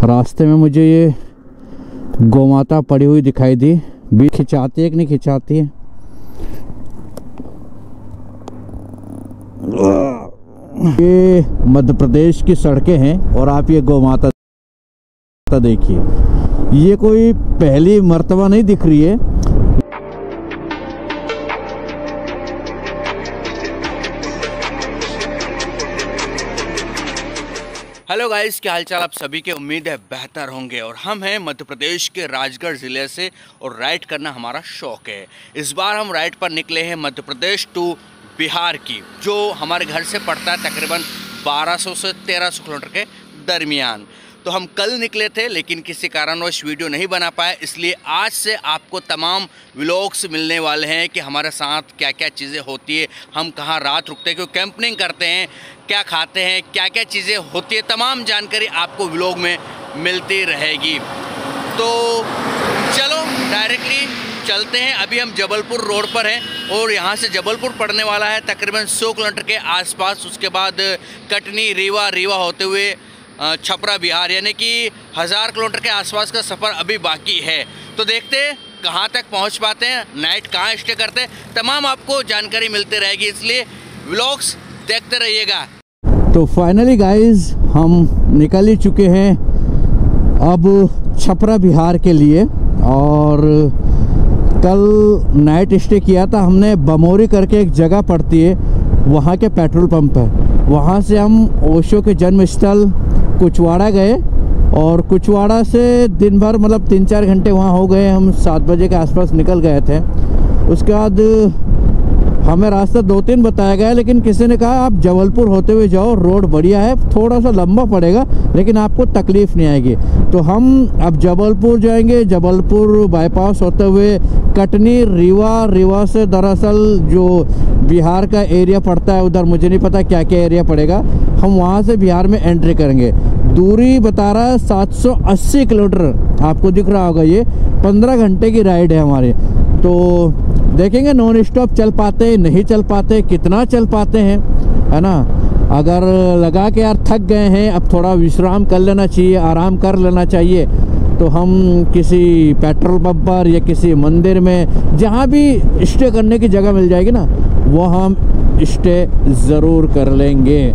रास्ते में मुझे ये गौमाता पड़ी हुई दिखाई दी। भी खिंचाती है कि नहीं खिंचाती है। ये मध्य प्रदेश की सड़कें हैं और आप ये गौमाता देखिए, ये कोई पहली मर्तबा नहीं दिख रही है। हेलो गाइस, क्या हालचाल आप सभी के। उम्मीद है बेहतर होंगे। और हम हैं मध्य प्रदेश के राजगढ़ ज़िले से और राइड करना हमारा शौक़ है। इस बार हम राइड पर निकले हैं मध्य प्रदेश टू बिहार की, जो हमारे घर से पड़ता है तकरीबन 1200 से 1300 किलोमीटर के दरमियान। तो हम कल निकले थे लेकिन किसी कारणवश वीडियो नहीं बना पाए, इसलिए आज से आपको तमाम व्लॉग्स मिलने वाले हैं कि हमारे साथ क्या क्या चीज़ें होती है, हम कहाँ रात रुकते हैं, क्यों कैंपिंग करते हैं, क्या खाते हैं, क्या क्या चीज़ें होती है, तमाम जानकारी आपको व्लॉग में मिलती रहेगी। तो चलो डायरेक्टली चलते हैं। अभी हम जबलपुर रोड पर हैं और यहाँ से जबलपुर पड़ने वाला है तकरीबन 100 किलोमीटर के आसपास। उसके बाद कटनी, रीवा होते हुए छपरा बिहार, यानी कि 1000 किलोमीटर के आसपास का सफ़र अभी बाकी है। तो देखते हैं कहाँ तक पहुँच पाते हैं, नाइट कहाँ स्टे करते हैं, तमाम आपको जानकारी मिलती रहेगी, इसलिए व्लॉग्स देखते रहिएगा। तो फाइनली गाइज हम निकल ही चुके हैं अब छपरा बिहार के लिए। और कल नाइट स्टे किया था हमने बमोरी करके एक जगह पड़ती है, वहाँ के पेट्रोल पंप है। वहाँ से हम ओशो के जन्म स्थल कुचवाड़ा गए और कुचवाड़ा से दिन भर मतलब 3-4 घंटे वहाँ हो गए। हम 7 बजे के आसपास निकल गए थे। उसके बाद हमें रास्ता 2-3 बताया गया, लेकिन किसी ने कहा आप जबलपुर होते हुए जाओ, रोड बढ़िया है, थोड़ा सा लंबा पड़ेगा लेकिन आपको तकलीफ़ नहीं आएगी। तो हम अब जबलपुर जाएंगे, जबलपुर बाईपास होते हुए कटनी, रीवा से दरअसल जो बिहार का एरिया पड़ता है उधर मुझे नहीं पता क्या क्या एरिया पड़ेगा, हम वहाँ से बिहार में एंट्री करेंगे। दूरी बता रहा है 780 किलोमीटर, आपको दिख रहा होगा। ये 15 घंटे की राइड है हमारी। तो देखेंगे नॉन स्टॉप चल पाते नहीं चल पाते, कितना चल पाते हैं, है ना। अगर लगा के यार थक गए हैं, अब थोड़ा विश्राम कर लेना चाहिए, आराम कर लेना चाहिए, तो हम किसी पेट्रोल पंप पर या किसी मंदिर में जहाँ भी स्टे करने की जगह मिल जाएगी ना, वो हम स्टे ज़रूर कर लेंगे।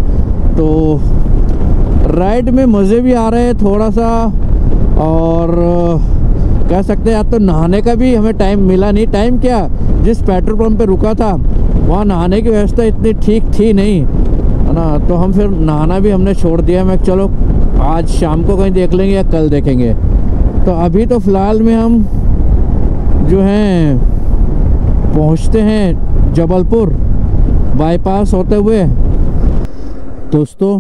तो राइड में मज़े भी आ रहे हैं थोड़ा सा, और कह सकते हैं यार तो नहाने का भी हमें टाइम मिला नहीं। टाइम क्या, जिस पेट्रोल पंप पे रुका था वहाँ नहाने की व्यवस्था इतनी ठीक थी नहीं, है ना। तो हम फिर नहाना भी हमने छोड़ दिया। मैं चलो आज शाम को कहीं देख लेंगे या कल देखेंगे। तो अभी तो फ़िलहाल में हम जो हैं पहुँचते हैं जबलपुर बाईपास होते हुए। दोस्तों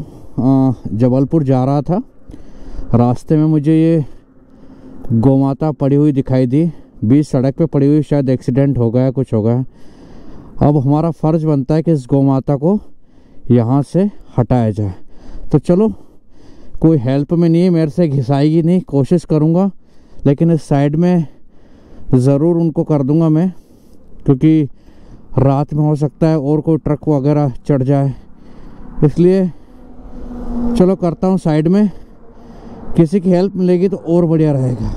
जबलपुर जा रहा था, रास्ते में मुझे ये गौमाता पड़ी हुई दिखाई दी, बीच सड़क पे पड़ी हुई, शायद एक्सीडेंट हो गया, कुछ हो गया। अब हमारा फ़र्ज़ बनता है कि इस गौमाता को यहाँ से हटाया जाए। तो चलो, कोई हेल्प में नहीं है, मेरे से घिसाएगी नहीं, कोशिश करूँगा, लेकिन इस साइड में ज़रूर उनको कर दूँगा मैं, क्योंकि रात में हो सकता है और कोई ट्रक वगैरह चढ़ जाए, इसलिए चलो करता हूँ साइड में। किसी की हेल्प मिलेगी तो और बढ़िया रहेगा।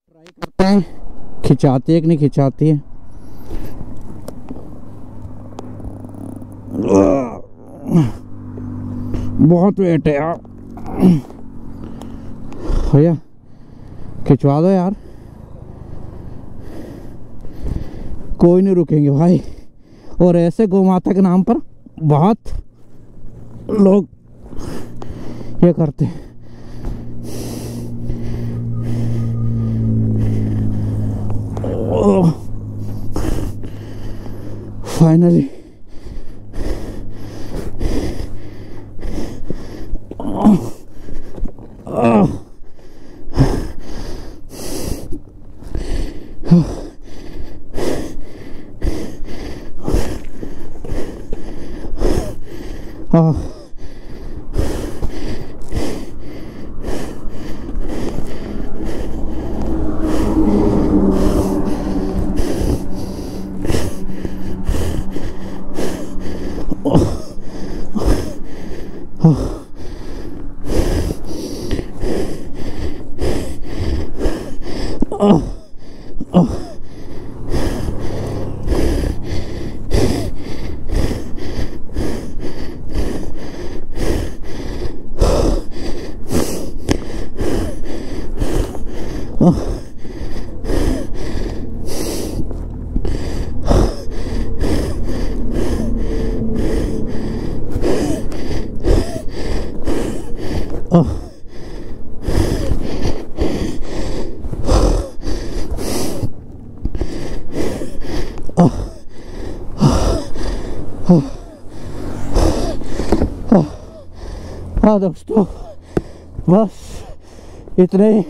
ट्राई करते हैं खिंचाती है कि नहीं खिंचाती है। बहुत वेट है यार, भैया खिंचवा दो यार। कोई नहीं रुकेंगे भाई, और ऐसे गौमाता के नाम पर बहुत लोग ये करते हैं। फाइनली हाँ दोस्तों, बस इतने ही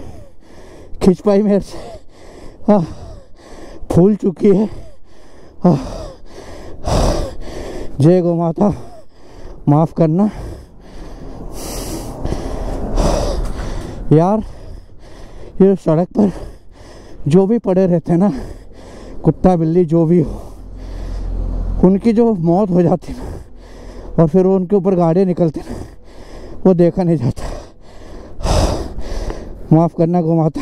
खिंच पाई मेरे से। हाँ, फूल चुकी है। हाँ, जय गौ माता, माफ़ करना यार। ये सड़क पर जो भी पड़े रहते हैं ना, कुत्ता बिल्ली जो भी हो, उनकी जो मौत हो जाती है ना, और फिर वो उनके ऊपर गाड़ियाँ निकलती ना, वो देखा नहीं जाता। माफ़ करना गौ माता।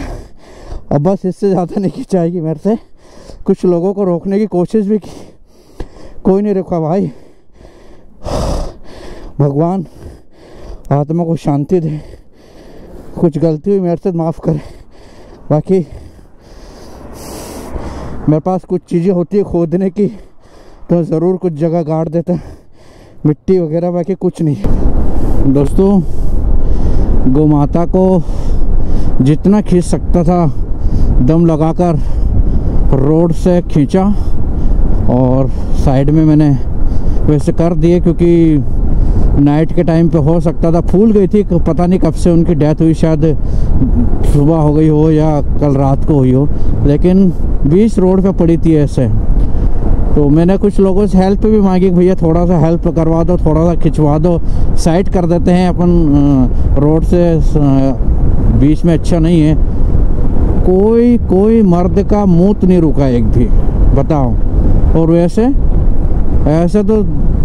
अब बस इससे ज़्यादा नहीं खिंचाएगी मेरे से। कुछ लोगों को रोकने की कोशिश भी की, कोई नहीं रुका भाई। भगवान आत्मा को शांति दे। कुछ गलती हुई मेरे से माफ़ करे। बाकी मेरे पास कुछ चीज़ें होती है खोदने की, तो ज़रूर कुछ जगह गाड़ देता, मिट्टी वगैरह। बाकी कुछ नहीं। दोस्तों, गौ माता को जितना खींच सकता था दम लगाकर रोड से खींचा, और साइड में मैंने वैसे कर दिए, क्योंकि नाइट के टाइम पे हो सकता था फूल गई थी। पता नहीं कब से उनकी डेथ हुई, शायद सुबह हो गई हो या कल रात को हुई हो, लेकिन बीच रोड पे पड़ी थी ऐसे। तो मैंने कुछ लोगों से हेल्प भी मांगी, भैया थोड़ा सा हेल्प करवा दो, थोड़ा सा खिंचवा दो, साइड कर देते हैं अपन रोड से, बीच में अच्छा नहीं है। कोई मर्द का मूत नहीं रुका एक भी, बताओ। और वैसे ऐसे तो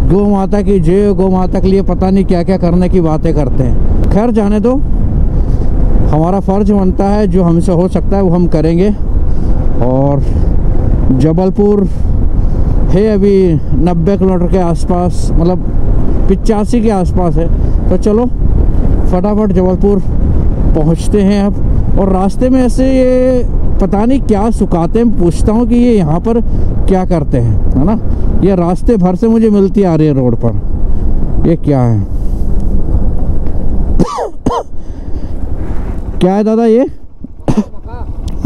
गौ माता की जय, गौ माता के लिए पता नहीं क्या क्या करने की बातें करते हैं। खैर जाने दो, हमारा फ़र्ज बनता है, जो हमसे हो सकता है वो हम करेंगे। और जबलपुर है अभी 90 किलोमीटर के आसपास, मतलब 85 के आसपास है। तो चलो फटाफट जबलपुर पहुंचते हैं अब। और रास्ते में ऐसे ये पता नहीं क्या सुखाते हैं, पूछता हूँ कि ये यहाँ पर क्या करते हैं, है ना। ये रास्ते भर से मुझे मिलती आ रही है रोड पर। ये क्या है, क्या है दादा ये?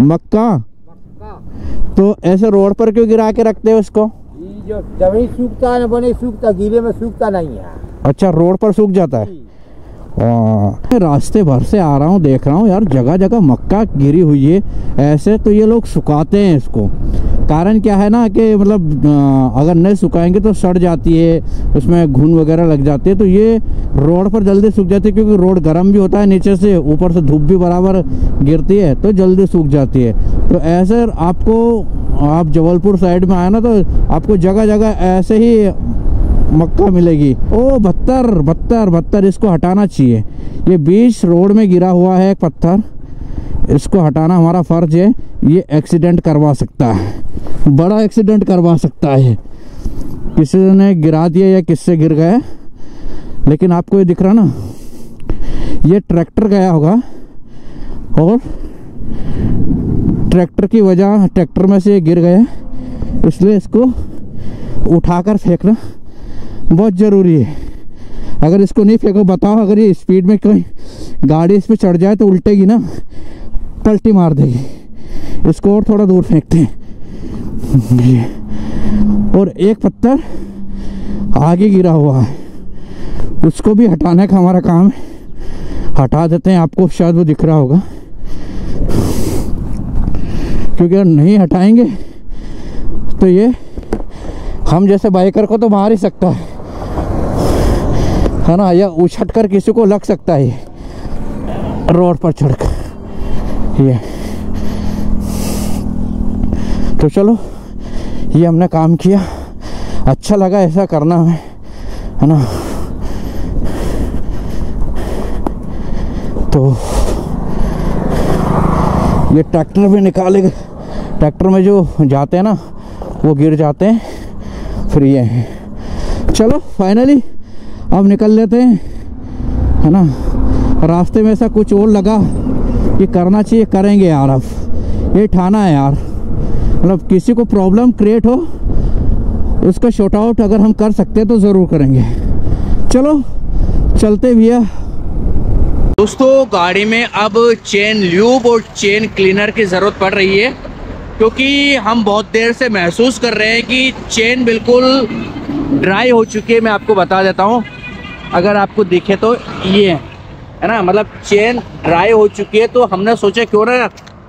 मक्का। तो ऐसे रोड पर क्यों गिरा के रखते हैं उसको? जो जमीन सूखता है ना, बने सूखता, गीले में सूखता नहीं है। अच्छा, रोड पर सूख जाता है। रास्ते भर से आ रहा हूँ, देख रहा हूँ यार जगह जगह मक्का गिरी हुई है ऐसे। तो ये लोग सुखाते हैं इसको। कारण क्या है ना कि मतलब अगर नहीं सुखाएंगे तो सड़ जाती है, उसमें घुन वगैरह लग जाती है। तो ये रोड पर जल्दी सूख जाती है, क्योंकि रोड गर्म भी होता है नीचे से, ऊपर से धूप भी बराबर गिरती है, तो जल्दी सूख जाती है। तो ऐसे आप जबलपुर साइड में आए ना, तो आपको जगह जगह ऐसे ही मक्का मिलेगी। ओ बत्तर, इसको हटाना चाहिए। ये बीच रोड में गिरा हुआ है एक पत्थर, इसको हटाना हमारा फर्ज है। ये एक्सीडेंट करवा सकता है, बड़ा एक्सीडेंट करवा सकता है। किसी ने गिरा दिया या किससे गिर गया, लेकिन आपको ये दिख रहा ना, ये ट्रैक्टर गया होगा, और ट्रैक्टर की वजह, ट्रैक्टर में से ये गिर गया, इसलिए इसको उठाकर फेंकना बहुत ज़रूरी है। अगर इसको नहीं फेंको, बताओ अगर ये स्पीड में कोई गाड़ी इस पर चढ़ जाए तो उल्टेगी ना, पलटी मार देगी। इसको और थोड़ा दूर फेंकते हैं। और एक पत्थर आगे गिरा हुआ है, उसको भी हटाने का हमारा काम है। हटा देते हैं, आपको शायद वो दिख रहा होगा, क्योंकि अगर नहीं हटाएंगे तो ये हम जैसे बाइकर को तो मार ही सकता है। है ना, या उछट कर किसी को लग सकता है रोड पर चढ़कर ये। तो चलो, ये हमने काम किया, अच्छा लगा ऐसा करना हमें, है ना। तो ये ट्रैक्टर में निकाले, ट्रैक्टर में जो जाते हैं ना वो गिर जाते हैं, फिर ये है। चलो फाइनली अब निकल लेते हैं, है ना। रास्ते में ऐसा कुछ और लगा कि करना चाहिए, करेंगे यार। अब ये ठाना है यार, मतलब किसी को प्रॉब्लम क्रिएट हो उसका शॉर्ट आउट अगर हम कर सकते हैं तो ज़रूर करेंगे। चलो चलते भैया। दोस्तों गाड़ी में अब चेन ल्यूब और चेन क्लीनर की ज़रूरत पड़ रही है, क्योंकि हम बहुत देर से महसूस कर रहे हैं कि चेन बिल्कुल ड्राई हो चुकी है। मैं आपको बता देता हूँ, अगर आपको दिखे तो ये है ना, मतलब चेन ड्राई हो चुकी है। तो हमने सोचा क्यों ना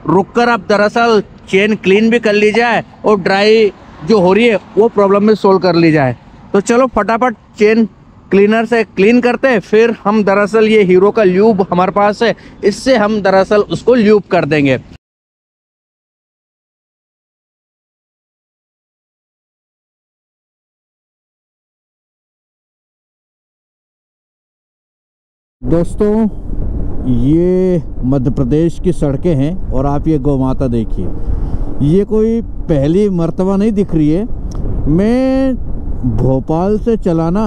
रुककर अब दरअसल चेन क्लीन भी कर ली जाए और ड्राई जो हो रही है वो प्रॉब्लम भी सोल्व कर ली जाए। तो चलो फटाफट चेन क्लीनर से क्लीन करते हैं, फिर हम दरअसल ये हीरो का ल्यूब हमारे पास है, इससे हम दरअसल उसको ल्यूब कर देंगे। दोस्तों ये मध्य प्रदेश की सड़कें हैं और आप ये गौ माता देखिए, ये कोई पहली मर्तबा नहीं दिख रही है। मैं भोपाल से चलाना,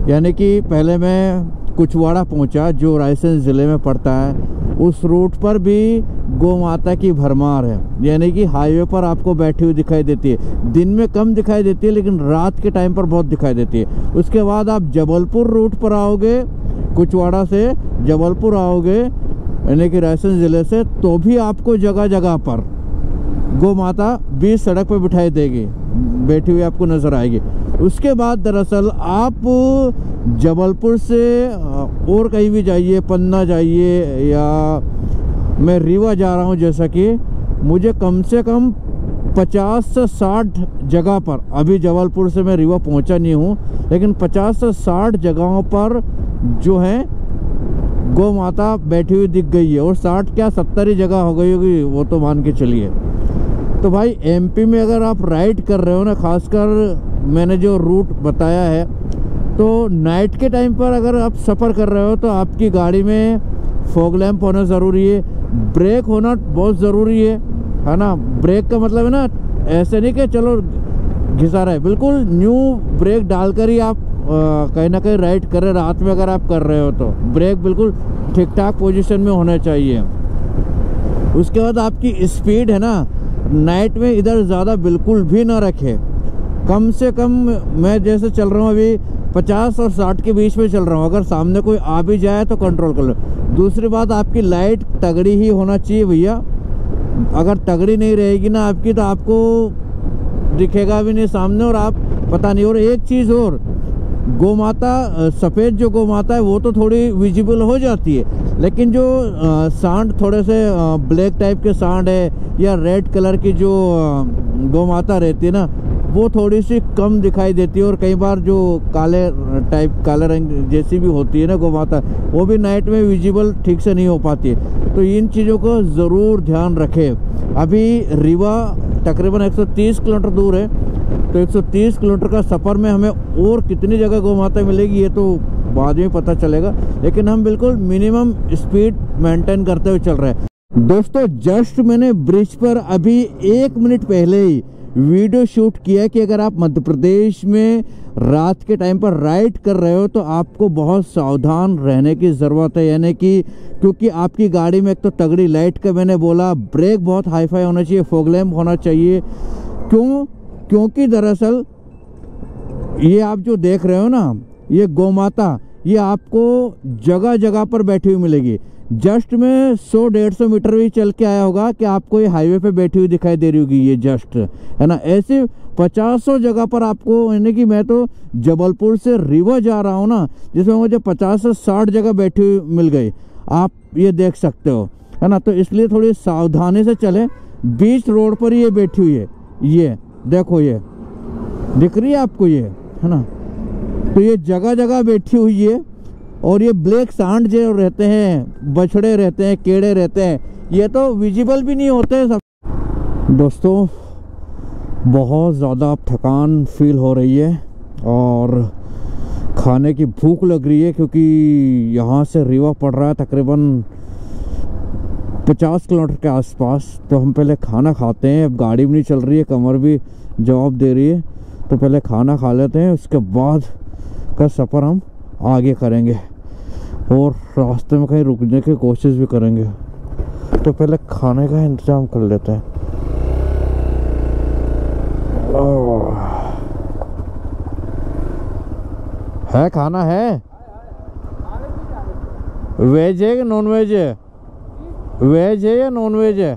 यानी कि पहले मैं कुचवाड़ा पहुंचा जो रायसेन ज़िले में पड़ता है, उस रूट पर भी गौ माता की भरमार है। यानी कि हाईवे पर आपको बैठी हुई दिखाई देती है, दिन में कम दिखाई देती है लेकिन रात के टाइम पर बहुत दिखाई देती है। उसके बाद आप जबलपुर रूट पर आओगे, कुचवाड़ा से जबलपुर आओगे यानी कि रायसेन ज़िले से, तो भी आपको जगह जगह पर गौ माता बीच सड़क पर बिठाई देगी, बैठी हुई आपको नज़र आएगी। उसके बाद दरअसल आप जबलपुर से और कहीं भी जाइए, पन्ना जाइए, या मैं रीवा जा रहा हूँ, जैसा कि मुझे कम से कम 50 से 60 जगह पर, अभी जबलपुर से मैं रीवा पहुँचा नहीं हूँ, लेकिन 50 से 60 जगहों पर जो है गौ माता बैठी हुई दिख गई है। और 60 क्या 70 ही जगह हो गई होगी, वो तो मान के चलिए। तो भाई एमपी में अगर आप राइड कर रहे हो ना, खासकर मैंने जो रूट बताया है, तो नाइट के टाइम पर अगर आप सफ़र कर रहे हो तो आपकी गाड़ी में फॉग लैंप होना ज़रूरी है, ब्रेक होना बहुत ज़रूरी है ना। ब्रेक का मतलब है ना, ऐसे नहीं कि चलो घिसा रहा है, बिल्कुल न्यू ब्रेक डालकर ही आप कहीं ना कहीं राइड कर रहे। रात में अगर आप कर रहे हो तो ब्रेक बिल्कुल ठीक ठाक पोजीशन में होना चाहिए। उसके बाद आपकी स्पीड है ना, नाइट में इधर ज़्यादा बिल्कुल भी ना रखे। कम से कम मैं जैसे चल रहा हूँ अभी 50 और 60 के बीच में चल रहा हूँ, अगर सामने कोई आ भी जाए तो कंट्रोल कर लो। दूसरी बात, आपकी लाइट तगड़ी ही होना चाहिए भैया। अगर तगड़ी नहीं रहेगी ना आपकी, तो आपको दिखेगा भी नहीं सामने और आप पता नहीं। और एक चीज़ और, गौ माता सफ़ेद जो गौ माता है वो तो थोड़ी विजिबल हो जाती है, लेकिन जो सांड थोड़े से ब्लैक टाइप के सांड है या रेड कलर की जो गौ माता रहती है ना, वो थोड़ी सी कम दिखाई देती है। और कई बार जो काले टाइप, काले रंग जैसी भी होती है ना गौ माता, वो भी नाइट में विजिबल ठीक से नहीं हो पाती है। तो इन चीज़ों को ज़रूर ध्यान रखें। अभी रीवा तकरीबन 130 किलोमीटर दूर है, तो 130 किलोमीटर का सफ़र में हमें और कितनी जगह गौ माता मिलेगी ये तो बाद में पता चलेगा, लेकिन हम बिल्कुल मिनिमम स्पीड मेंटेन करते हुए चल रहे हैं। दोस्तों जस्ट मैंने ब्रिज पर अभी 1 मिनट पहले ही वीडियो शूट किया कि अगर आप मध्य प्रदेश में रात के टाइम पर राइड कर रहे हो तो आपको बहुत सावधान रहने की ज़रूरत है। यानी कि क्योंकि आपकी गाड़ी में एक तो तगड़ी लाइट का मैंने बोला, ब्रेक बहुत हाई फाई होना चाहिए, फॉग लैंप होना चाहिए। क्योंकि दरअसल ये आप जो देख रहे हो ना, ये गौ माता, ये आपको जगह जगह पर बैठी हुई मिलेगी। जस्ट में 100-150 मीटर भी चल के आया होगा कि आपको ये हाईवे पे बैठी हुई दिखाई दे रही होगी, ये जस्ट है ना। ऐसे 50 जगह पर आपको, यानी कि मैं तो जबलपुर से रीवा जा रहा हूँ ना, जिसमें मुझे 50 से 60 जगह बैठी हुई मिल गई, आप ये देख सकते हो, है ना। तो इसलिए थोड़ी सावधानी से चलें। बीच रोड पर ये बैठी हुई है, ये देखो, ये दिख रही है आपको, ये है ना। तो ये जगह जगह बैठी हुई है और ये ब्लैक सांड जो रहते हैं, बछड़े रहते हैं, केड़े रहते हैं, ये तो विजिबल भी नहीं होते सब। दोस्तों बहुत ज़्यादा थकान फील हो रही है और खाने की भूख लग रही है, क्योंकि यहाँ से रीवा पड़ रहा है तकरीबन 50 किलोमीटर के आसपास। तो हम पहले खाना खाते हैं, अब गाड़ी भी नहीं चल रही है, कमर भी जवाब दे रही है, तो पहले खाना खा लेते हैं, उसके बाद का सफ़र हम आगे करेंगे और रास्ते में कहीं रुकने की कोशिश भी करेंगे। तो पहले खाने का इंतज़ाम कर लेते हैं। है खाना है? वेज है कि नॉन वेज है? वेज है या नॉन वेज है?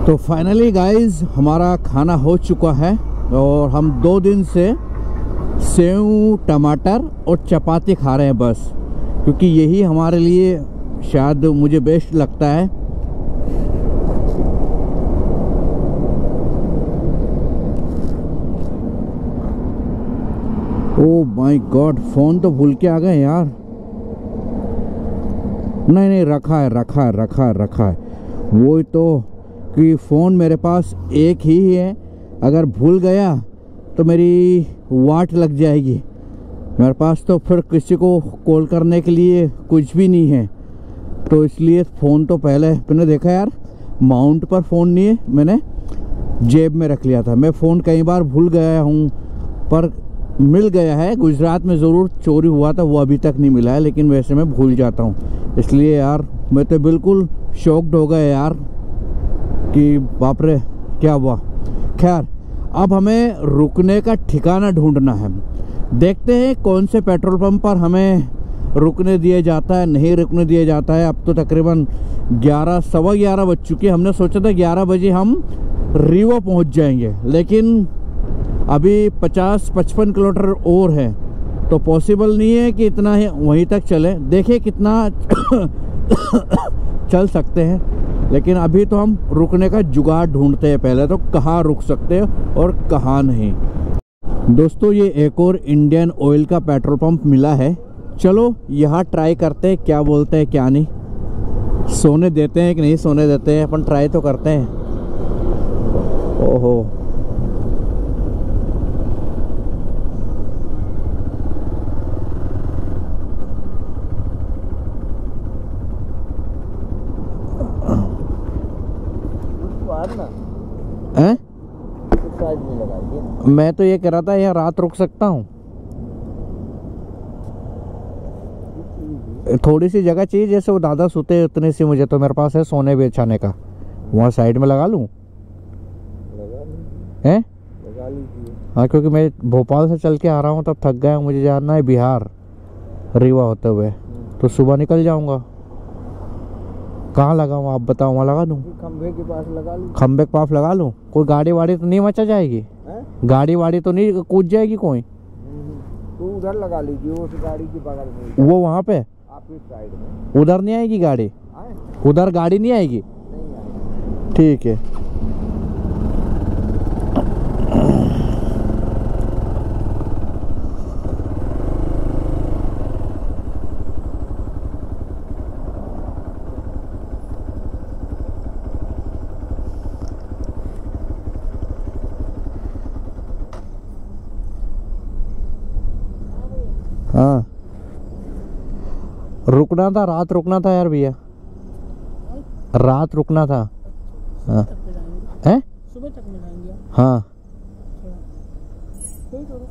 तो फाइनली गाइस हमारा खाना हो चुका है और हम 2 दिन से सेव टमाटर और चपाती खा रहे हैं बस, क्योंकि यही हमारे लिए शायद मुझे बेस्ट लगता है। ओह माय गॉड, फ़ोन तो भूल के आ गए यार। नहीं रखा है वो तो कि फ़ोन मेरे पास एक ही है, अगर भूल गया तो मेरी वाट लग जाएगी। मेरे पास तो फिर किसी को कॉल करने के लिए कुछ भी नहीं है, तो इसलिए फ़ोन तो पहले मैंने देखा यार माउंट पर फ़ोन नहीं है, मैंने जेब में रख लिया था। मैं फ़ोन कई बार भूल गया हूँ, पर मिल गया है। गुजरात में ज़रूर चोरी हुआ था, वो अभी तक नहीं मिला है, लेकिन वैसे मैं भूल जाता हूँ। इसलिए यार मैं तो बिल्कुल शॉक्ड हो गया यार कि बाप रे क्या हुआ। खैर अब हमें रुकने का ठिकाना ढूंढना है। देखते हैं कौन से पेट्रोल पंप पर हमें रुकने दिया जाता है, नहीं रुकने दिया जाता है। अब तो तकरीबन 11 सवा 11 बज चुके हैं। हमने सोचा था 11 बजे हम रीवा पहुंच जाएंगे, लेकिन अभी 50-55 किलोमीटर और है, तो पॉसिबल नहीं है कि इतना ही वहीं तक चले। देखिए कितना चल सकते हैं, लेकिन अभी तो हम रुकने का जुगाड़ ढूंढते हैं पहले, तो कहाँ रुक सकते हैं और कहाँ नहीं। दोस्तों ये एक और इंडियन ऑयल का पेट्रोल पंप मिला है, चलो यहाँ ट्राई करते हैं क्या बोलते हैं क्या नहीं। सोने देते हैं कि नहीं सोने देते हैं, अपन ट्राई तो करते हैं। ओहो हैं? मैं तो ये कह रहा था यहाँ रात रुक सकता हूँ, थोड़ी सी जगह चाहिए, जैसे वो दादा सोते उतने से मुझे तो मेरे पास है सोने बेचाने का, वहाँ साइड में लगा लूँ हैं? लगा लीजिए। हाँ क्योंकि मैं भोपाल से चल के आ रहा हूँ, तब थक गया हूँ, मुझे जाना है बिहार रीवा होते हुए, तो सुबह निकल जाऊँगा। कहाँ लगाऊँ आप बताओ, वहाँ लगा दूँ? खंबे के पास लगा लूँ। खंबे के पास लगा लूँ? कोई गाड़ी वाड़ी तो नहीं मचा जाएगी? गाड़ी वाड़ी तो नहीं कूद जाएगी कोई? तो उधर लगा लीजिए, उस गाड़ी के बगल में। वो वहाँ पे आपकी साइड में उधर नहीं आएगी गाड़ी? उधर गाड़ी नहीं आएगी? नहीं आएगी। ठीक है। हाँ रुकना था, रात रुकना था यार भैया, रात रुकना था। हाँ हैं? सुबह तक मिलाएंगे। हाँ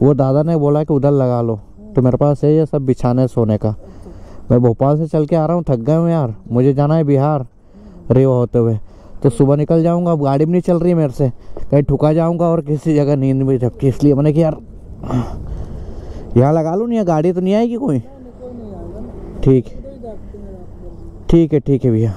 वो दादा ने बोला कि उधर लगा लो, तो मेरे पास है ये सब बिछाने सोने का। मैं भोपाल से चल के आ रहा हूँ, थक गया हूँ यार, मुझे जाना है बिहार रीवा होते हुए, तो सुबह निकल जाऊँगा। अब गाड़ी भी नहीं चल रही है मेरे से, कहीं ठुका जाऊँगा और किसी जगह नींद भी झपकी, इसलिए मैंने कि यार यहाँ लगा लूँ, नहीं गाड़ी तो नहीं आएगी कोई? ठीक है भैया।